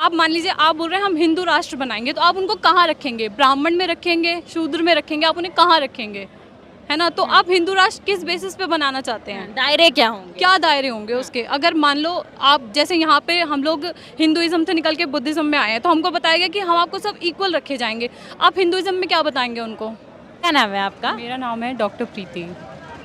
आप मान लीजिए आप बोल रहे हैं हम हिंदू राष्ट्र बनाएंगे, तो आप उनको कहाँ रखेंगे? ब्राह्मण में रखेंगे, शूद्र में रखेंगे, आप उन्हें कहाँ रखेंगे? है ना? तो आप हिंदू राष्ट्र किस बेसिस पे बनाना चाहते हैं? दायरे क्या होंगे? क्या दायरे होंगे उसके? अगर मान लो आप जैसे यहाँ पे हम लोग हिंदुइज्म से निकल के बुद्धिज्म में आए हैं, तो हमको बताया गया कि हम आपको सब इक्वल रखे जाएंगे। आप हिंदुइज्म में क्या बताएंगे उनको? क्या नाम है आपका? मेरा नाम है डॉक्टर प्रीति।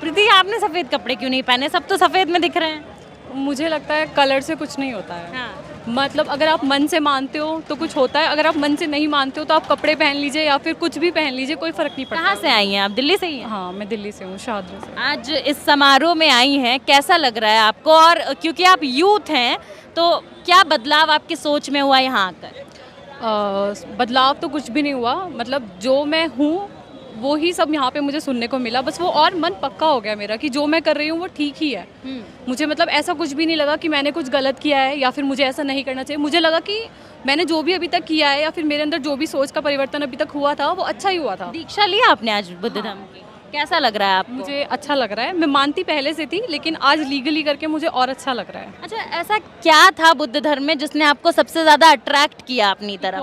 प्रीति, आपने सफेद कपड़े क्यों नहीं पहने? सब तो सफेद में दिख रहे हैं। मुझे लगता है कलर से कुछ नहीं होता है। हाँ। मतलब अगर आप मन से मानते हो तो कुछ होता है, अगर आप मन से नहीं मानते हो तो आप कपड़े पहन लीजिए या फिर कुछ भी पहन लीजिए, कोई फर्क नहीं पड़ता। कहाँ से आई हैं आप? दिल्ली से ही हैं? हाँ, मैं दिल्ली से हूँ, शाहदरा से। आज इस समारोह में आई हैं, कैसा लग रहा है आपको? और क्योंकि आप यूथ हैं तो क्या बदलाव आपकी सोच में हुआ यहाँ आकर? बदलाव तो कुछ भी नहीं हुआ, मतलब जो मैं हूँ वो ही सब यहाँ पे मुझे सुनने को मिला। बस वो और मन पक्का हो गया मेरा कि जो मैं कर रही हूँ वो ठीक ही है। मुझे मतलब ऐसा कुछ भी नहीं लगा कि मैंने कुछ गलत किया है या फिर मुझे ऐसा नहीं करना चाहिए। मुझे लगा कि मैंने जो भी अभी तक किया है या फिर मेरे अंदर जो भी सोच का परिवर्तन अभी तक हुआ था वो अच्छा ही हुआ था। दीक्षा लिया आपने आज बुद्ध धर्म की, कैसा लग रहा है आपको? मुझे अच्छा लग रहा है। मैं मानती पहले से थी, लेकिन आज लीगली करके मुझे और अच्छा लग रहा है। अच्छा, ऐसा क्या था बुद्ध धर्म में जिसने आपको सबसे ज्यादा अट्रैक्ट किया अपनी तरफ?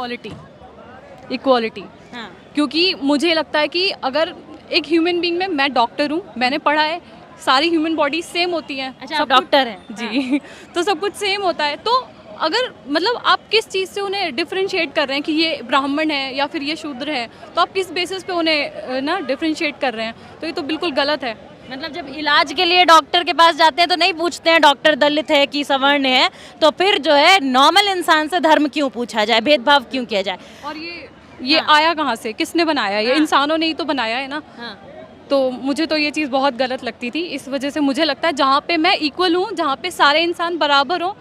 इक्वालिटी। हाँ। क्योंकि मुझे लगता है कि अगर एक ह्यूमन बीइंग में, मैं डॉक्टर हूँ, मैंने पढ़ा है, सारी ह्यूमन बॉडी सेम होती हैं। अच्छा, आप डॉक्टर हैं? जी। तो सब कुछ सेम होता है। तो अगर मतलब आप किस चीज़ से उन्हें डिफरेंशिएट कर रहे हैं कि ये ब्राह्मण है या फिर ये शूद्र है, तो आप किस बेसिस पे उन्हें ना डिफरेंशिएट कर रहे हैं, तो ये तो बिल्कुल गलत है। मतलब जब इलाज के लिए डॉक्टर के पास जाते हैं तो नहीं पूछते हैं डॉक्टर दलित है कि सवर्ण है, तो फिर जो है नॉर्मल इंसान से धर्म क्यों पूछा जाए, भेदभाव क्यों किया जाए? और ये आया कहाँ से? किसने बनाया? ये इंसानों ने ही तो बनाया है ना। तो मुझे तो ये चीज़ बहुत गलत लगती थी। इस वजह से मुझे लगता है जहाँ पे मैं इक्वल हूँ, जहाँ पे सारे इंसान बराबर हो,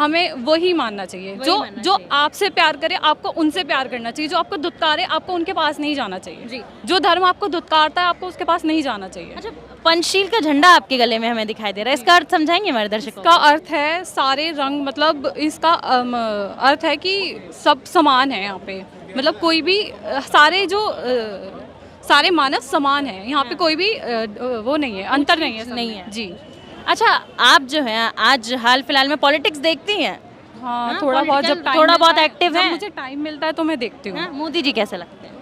हमें वही मानना चाहिए। जो आपसे प्यार करे आपको उनसे प्यार करना चाहिए। जो आपको दुत्कारे आपको उनके पास नहीं जाना चाहिए। जो धर्म आपको दुत्कारता है आपको उसके पास नहीं जाना चाहिए। अच्छा, पंचशील का झंडा आपके गले में हमें दिखाई दे रहा है, इसका अर्थ समझाएंगे हमारे दर्शकों? इसका अर्थ है सारे रंग, मतलब इसका अर्थ है कि सब समान है यहाँ पे। मतलब कोई भी सारे मानव समान हैं यहाँ पे। कोई भी वो नहीं है, अंतर नहीं है, नहीं है जी। अच्छा, आप जो है आज हाल फिलहाल में पॉलिटिक्स देखती हैं? हाँ, थोड़ा बहुत, जब थोड़ा बहुत एक्टिव है। मुझे टाइम मिलता है तो मैं देखती हूँ। मोदी जी कैसे लगते हैं?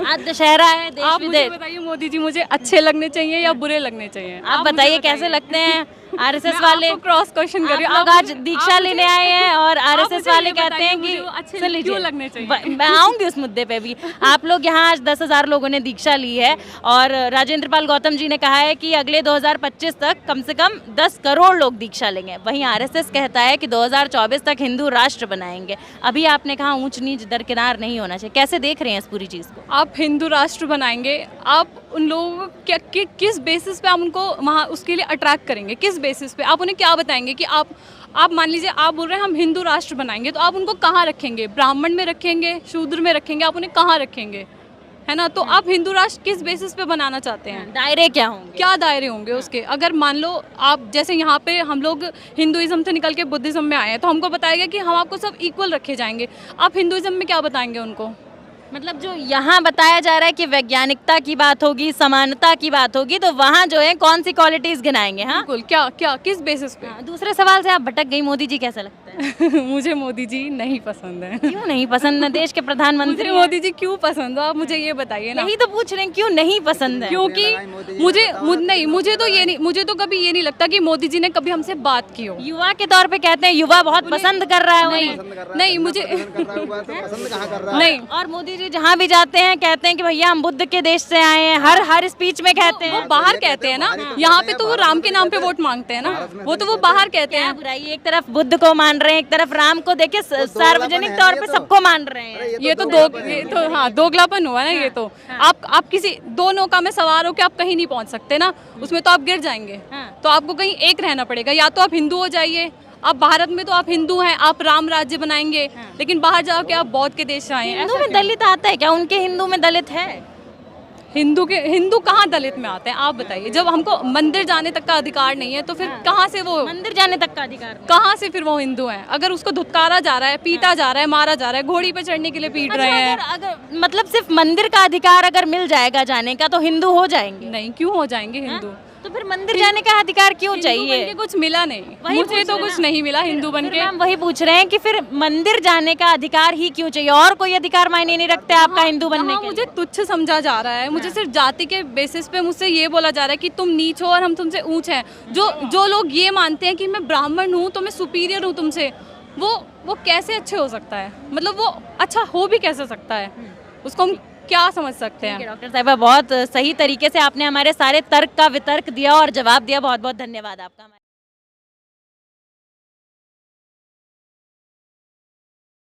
आज दशहरा है, देश आप मुझे विदेश। बताइए, मोदी जी मुझे अच्छे लगने चाहिए या बुरे लगने चाहिए? आप बताइए कैसे लगते हैं? आरएसएस वाले क्रॉस क्वेश्चन कर रही हूँ। आप लोग आज दीक्षा लेने आए हैं और आरएसएस वाले कहते हैं कि अच्छे सुन लीजिए, क्यों लगने चाहिए? मैं आऊंगी उस मुद्दे पे भी। आप लोग यहाँ आज 10,000 लोगों ने दीक्षा ली है और राजेंद्र पाल गौतम जी ने कहा है कि अगले 2025 तक कम से कम 10 करोड़ लोग दीक्षा लेंगे। वहीं आरएसएस कहता है कि 2024 तक हिंदू राष्ट्र बनाएंगे। अभी आपने कहा ऊंच नीच दरकिनार नहीं होना चाहिए, कैसे देख रहे हैं इस पूरी चीज़ को? आप हिंदू राष्ट्र बनाएंगे, आप उन लोगों को किस बेसिस पे आप उनको वहाँ उसके लिए अट्रैक्ट करेंगे? किस बेसिस पे आप उन्हें क्या बताएंगे कि आप मान लीजिए आप बोल रहे हैं हम हिंदू राष्ट्र बनाएंगे, तो आप उनको कहाँ रखेंगे? ब्राह्मण में रखेंगे, शूद्र में रखेंगे, आप उन्हें कहाँ रखेंगे? है ना? तो आप हिंदू राष्ट्र किस बेसिस पे बनाना चाहते हैं? दायरे क्या होंगे? क्या दायरे होंगे उसके? अगर मान लो आप जैसे यहाँ पे हम लोग हिंदुइज्म से निकल के बुद्धिज्म में आए हैं, तो हमको बताया गया कि हम आपको सब इक्वल रखे जाएंगे। आप हिंदुइज्म में क्या बताएंगे उनको? मतलब जो यहाँ बताया जा रहा है कि वैज्ञानिकता की बात होगी, समानता की बात होगी, तो वहाँ जो है कौन सी क्वालिटीज गिनाएंगे? हाँ, बिल्कुल। क्या किस बेसिस पे? दूसरे सवाल से आप भटक गई। मोदी जी कैसे लगते हैं? मुझे मोदी जी नहीं पसंद है। क्यों नहीं पसंद? देश के प्रधानमंत्री मुझे मोदी जी क्यों पसंद हो? आप मुझे ये बताइए ना। यही तो पूछ रहे हैं, क्यों नहीं पसंद है? क्योंकि मुझे तो कभी ये नहीं लगता कि मोदी जी ने कभी हमसे बात की हो। युवा के तौर पे कहते हैं युवा बहुत पसंद कर रहा है उन्हें। नहीं, मुझे नहीं। और मोदी जी जहाँ भी जाते हैं कहते हैं कि भैया हम बुद्ध के देश से आए हैं, हर स्पीच में कहते हैं। वो बाहर कहते हैं ना, यहाँ पे तो वो राम के नाम पे वोट मांगते हैं ना, वो तो वो बाहर कहते हैं। बुराई, एक तरफ बुद्ध को मान रहे हैं, एक तरफ राम को, देखिए सार्वजनिक तौर पे सबको मान रहे हैं। ये तो हाँ दोगलापन हुआ ना। ये तो आप किसी दो नौका में सवार हो के आप कहीं नहीं पहुंच सकते ना, उसमें तो आप गिर जाएंगे। तो आपको कहीं एक रहना पड़ेगा, या तो आप हिंदू हो जाइए। आप भारत में तो आप हिंदू हैं, आप राम राज्य बनाएंगे, लेकिन बाहर जाओ के आप बौद्ध के देश से आए हैं। हिंदू में दलित आता है क्या? उनके हिंदू में दलित है? हिंदू कहाँ दलित में आते हैं? आप बताइए। जब हमको मंदिर जाने तक का अधिकार नहीं है तो फिर कहाँ से वो मंदिर जाने तक का अधिकार नहीं? कहाँ से फिर वो हिंदू हैं? अगर उसको धुतकारा जा रहा है, पीटा जा रहा है, मारा जा रहा है, घोड़ी पे चढ़ने के लिए पीट रहे हैं। अगर मतलब सिर्फ मंदिर का अधिकार अगर मिल जाएगा जाने का तो हिंदू हो जाएंगे? नहीं, क्यों हो जाएंगे हिंदू? तो फिर मंदिर जाने का अधिकार क्यों हिंदू बन चाहिए? के कुछ मिला नहीं, वही मुझे पूछ तो रहे कुछ ना। नहीं मिला हिंदू बन फिर के। मैम वही पूछ रहे हैं कि फिर मंदिर जाने का अधिकार ही क्यों चाहिए, और कोई अधिकार मायने नहीं रखते आपका हिंदू बनने हाँ, के मुझे लिए? तुच्छ समझा जा रहा है, मुझे सिर्फ जाति के बेसिस पे मुझसे ये बोला जा रहा है कि तुम नीच हो और हम तुमसे ऊंच हैं। जो लोग ये मानते हैं कि मैं ब्राह्मण हूँ तो मैं सुपीरियर हूँ तुमसे, वो कैसे अच्छे हो सकता है? मतलब वो अच्छा हो भी कैसे सकता है? उसको हम क्या समझ सकते ठीक है हैं? डॉक्टर साहिबा, बहुत सही तरीके से आपने हमारे सारे तर्क का वितर्क दिया और जवाब दिया। बहुत बहुत धन्यवाद आपका।